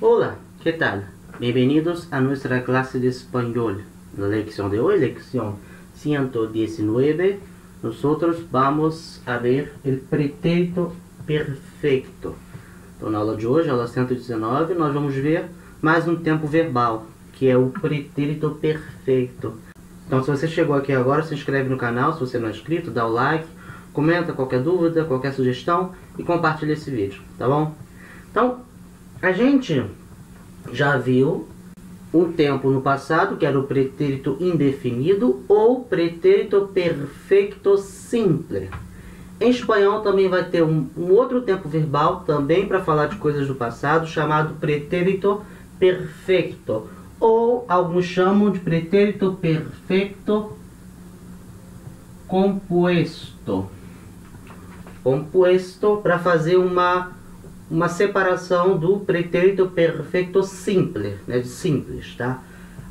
Hola, ¿qué tal? Bienvenidos a nuestra clase de español. La lección de hoy, lección 119, nosotros vamos a ver el pretérito perfeito. Então, na aula de hoje, aula 119, nós vamos ver mais um tempo verbal, que é o pretérito perfeito. Então, se você chegou aqui agora, se inscreve no canal, se você não é inscrito, dá o like, comenta qualquer dúvida, qualquer sugestão e compartilha esse vídeo, tá bom? Então, a gente já viu um tempo no passado, que era o pretérito indefinido ou pretérito perfeito simple. Em espanhol também vai ter um outro tempo verbal, também para falar de coisas do passado, chamado pretérito perfeito. Ou alguns chamam de pretérito perfeito compuesto. Compuesto para fazer uma separação do pretérito perfeito simple, né, de simples, tá?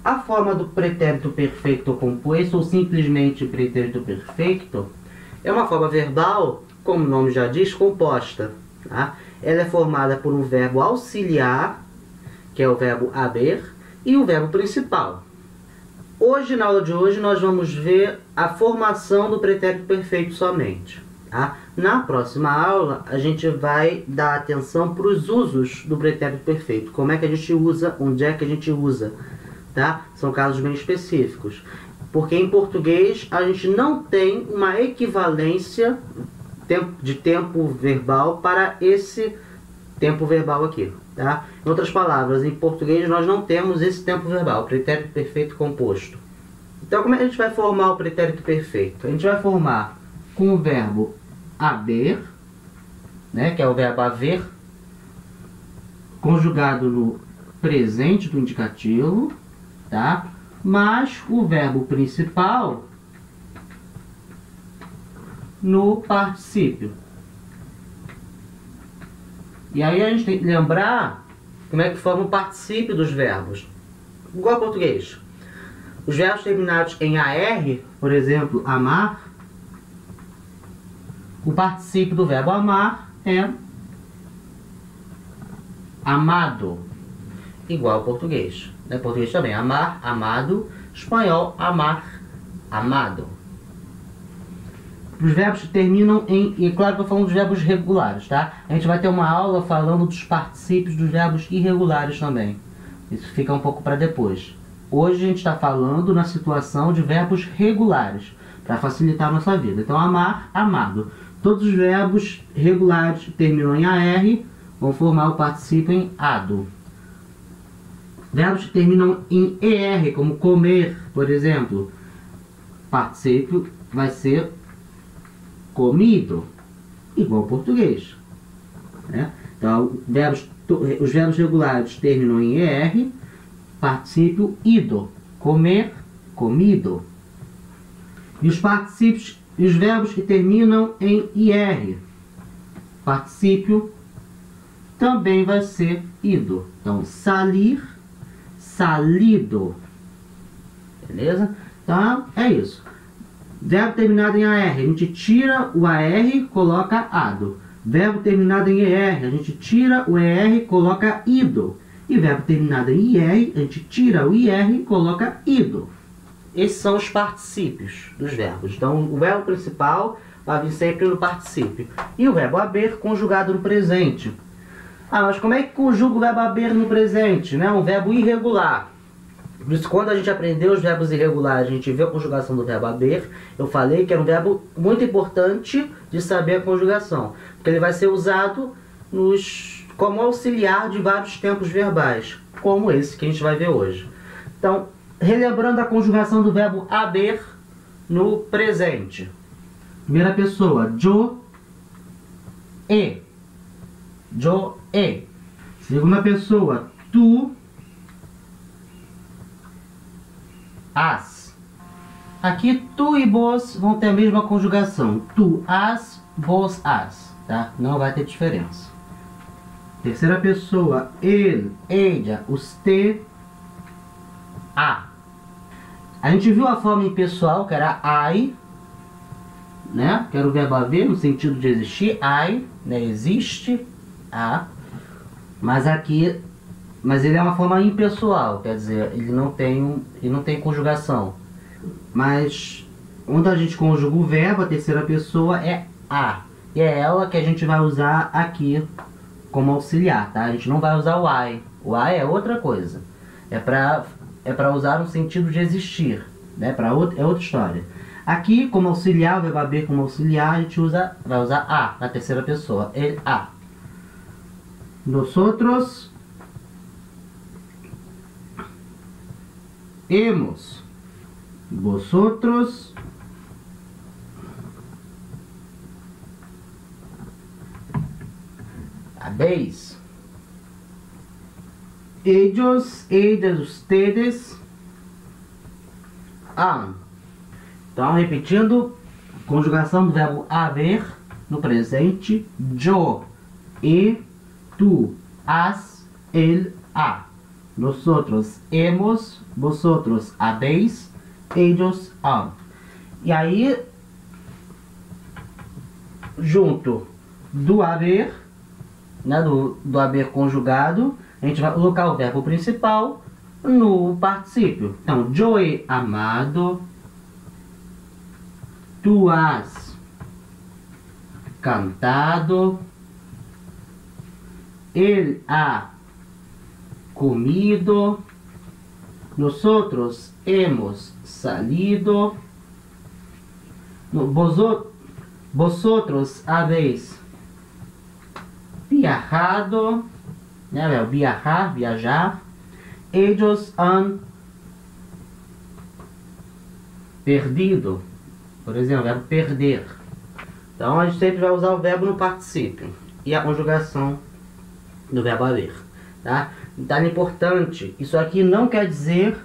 A forma do pretérito perfeito composto ou simplesmente pretérito perfeito é uma forma verbal, como o nome já diz, composta, tá? Ela é formada por um verbo auxiliar, que é o verbo haber, e o verbo principal. Hoje, na aula de hoje, nós vamos ver a formação do pretérito perfeito somente. Tá? Na próxima aula, a gente vai dar atenção para os usos do pretérito perfeito. Como é que a gente usa, onde é que a gente usa. Tá? São casos bem específicos. Porque em português, a gente não tem uma equivalência de tempo verbal para esse tempo verbal aqui. Tá? Em outras palavras, em português, nós não temos esse tempo verbal, pretérito perfeito composto. Então, como é que a gente vai formar o pretérito perfeito? A gente vai formar com o verbo haber, né, que é o verbo haver, conjugado no presente do indicativo, tá? Mas o verbo principal no particípio. E aí a gente tem que lembrar como é que forma o particípio dos verbos. Igual ao português. Os verbos terminados em AR, por exemplo, amar, o particípio do verbo amar é amado. Igual ao português. Né? Português também, amar, amado. Espanhol, amar, amado. Os verbos que terminam em... E claro que eu estou falando dos verbos regulares, tá? A gente vai ter uma aula falando dos particípios dos verbos irregulares também. Isso fica um pouco para depois. Hoje a gente está falando na situação de verbos regulares, para facilitar a nossa vida. Então, amar, amado. Todos os verbos regulares que terminam em AR vão formar o particípio em ado. Verbos que terminam em ER, como comer, por exemplo, particípio vai ser comido, igual ao português. Né? Então, os verbos regulares terminam em ER, particípio ido, comer, comido. E os particípios e os verbos que terminam em IR, particípio, também vai ser ido. Então, salir, salido. Beleza? Então, é isso. Verbo terminado em AR, a gente tira o AR e coloca ado. Verbo terminado em ER, a gente tira o ER e coloca ido. E verbo terminado em IR, a gente tira o IR e coloca ido. Esses são os particípios dos verbos. Então, o verbo principal vai vir sempre no particípio. E o verbo haber conjugado no presente. Ah, mas como é que conjuga o verbo haber no presente? Né? Um verbo irregular. Por isso, quando a gente aprendeu os verbos irregulares, a gente viu a conjugação do verbo haber. Eu falei que era um verbo muito importante de saber a conjugação. Porque ele vai ser usado como auxiliar de vários tempos verbais. Como esse que a gente vai ver hoje. Então, relembrando a conjugação do verbo haber no presente. Primeira pessoa, yo he. Yo he. Segunda pessoa, tu has. Aqui, tu e vos vão ter a mesma conjugação. Tu has, vos has. Tá? Não vai ter diferença. Terceira pessoa, ele, ella, usted, a. A gente viu a forma impessoal, que era I, né? Que era o verbo haver, no sentido de existir. I, né? Existe, a. Mas aqui Mas ele é uma forma impessoal, quer dizer, ele não tem conjugação. Mas onde a gente conjuga o verbo, a terceira pessoa é a. E é ela que a gente vai usar aqui como auxiliar, tá? A gente não vai usar o I. O I é outra coisa. É pra usar no sentido de existir, né? É outra história. Aqui, como auxiliar, o verbo haber como auxiliar, a gente vai usar a na terceira pessoa. El a. Nosotros hemos. Vosotros habéis. Ellos, ellas, ustedes han. Então, repetindo, conjugação do verbo haver no presente: yo, he, tú, has, él, ha. Nosotros hemos, vosotros habéis, ellos han. E aí, junto do haver, né, do haver conjugado, a gente vai colocar o verbo principal no particípio. Então, yo he amado, tú has cantado, él ha comido, nosotros hemos salido, vosotros habéis viajado, né, viajar, viajar, ellos han perdido, por exemplo, o verbo perder. Então a gente sempre vai usar o verbo no particípio e a conjugação do verbo haver, tá? Detalhe importante, isso aqui não quer dizer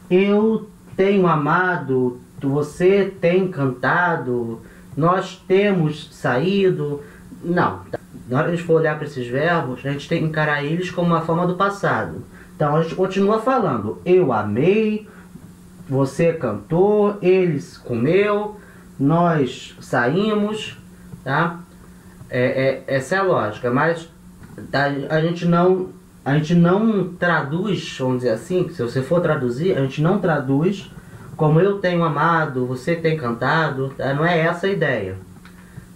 eu tenho amado, você tem cantado, nós temos saído. Não. Na hora que a gente for olhar para esses verbos, a gente tem que encarar eles como uma forma do passado. Então a gente continua falando: eu amei, você cantou, eles comeu, nós saímos, tá? Essa é a lógica, mas a gente não traduz, vamos dizer assim, se você for traduzir, a gente não traduz como eu tenho amado, você tem cantado, tá? Não é essa a ideia,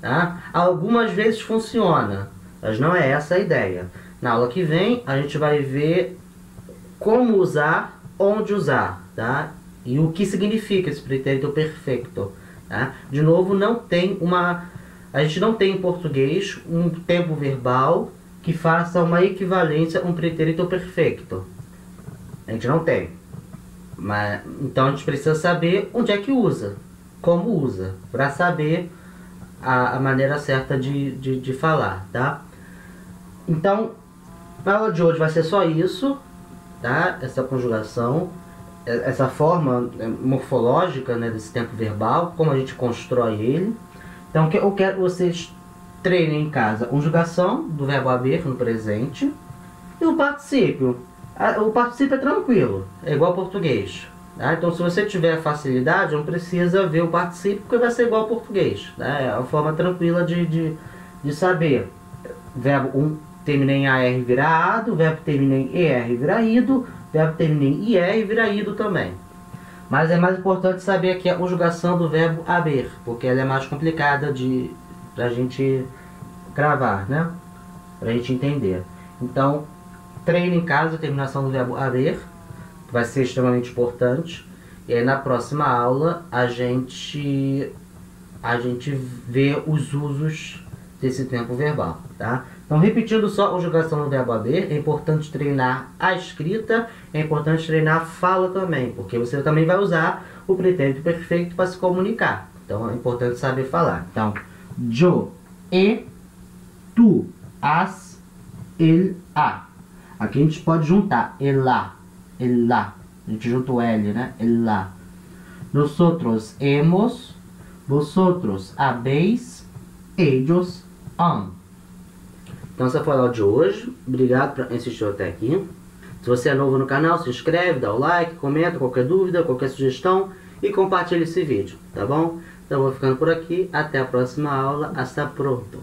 tá? Algumas vezes funciona, mas não é essa a ideia. Na aula que vem a gente vai ver como usar, onde usar, tá? E o que significa esse pretérito perfeito, tá? De novo, a gente não tem em português um tempo verbal que faça uma equivalência a um pretérito perfeito. A gente não tem. Mas, então a gente precisa saber onde é que usa, como usa, para saber a maneira certa de falar, tá? Então, a aula de hoje vai ser só isso, tá? Essa conjugação, essa forma morfológica, né, desse tempo verbal, como a gente constrói ele. Então eu quero que vocês treinem em casa a conjugação do verbo haver no presente e o particípio. O particípio é tranquilo, é igual ao português, tá? Então se você tiver facilidade, não precisa ver o particípio, porque vai ser igual ao português, tá? É uma forma tranquila de saber. Verbo termina em AR vira ado, verbo termina em ER vira ido, verbo termina em IR vira ido também. Mas é mais importante saber aqui a conjugação do verbo haver, porque ela é mais complicada pra gente gravar, né? Pra gente entender. Então, treine em casa a terminação do verbo haver, que vai ser extremamente importante. E aí na próxima aula a gente vê os usos desse tempo verbal, tá? Então, repetindo só a conjugação do verbo haver, é importante treinar a escrita, é importante treinar a fala também, porque você também vai usar o pretérito perfeito para se comunicar. Então, é importante saber falar. Então, yo, he, tú, has, él, ha. Aqui a gente pode juntar ela, ela. A gente junta o L, né? Ela. Nosotros hemos, vosotros habéis, ellos han. Então essa foi a aula de hoje. Obrigado por assistir até aqui. Se você é novo no canal, se inscreve, dá o like, comenta qualquer dúvida, qualquer sugestão e compartilha esse vídeo, tá bom? Então eu vou ficando por aqui. Até a próxima aula. Hasta pronto.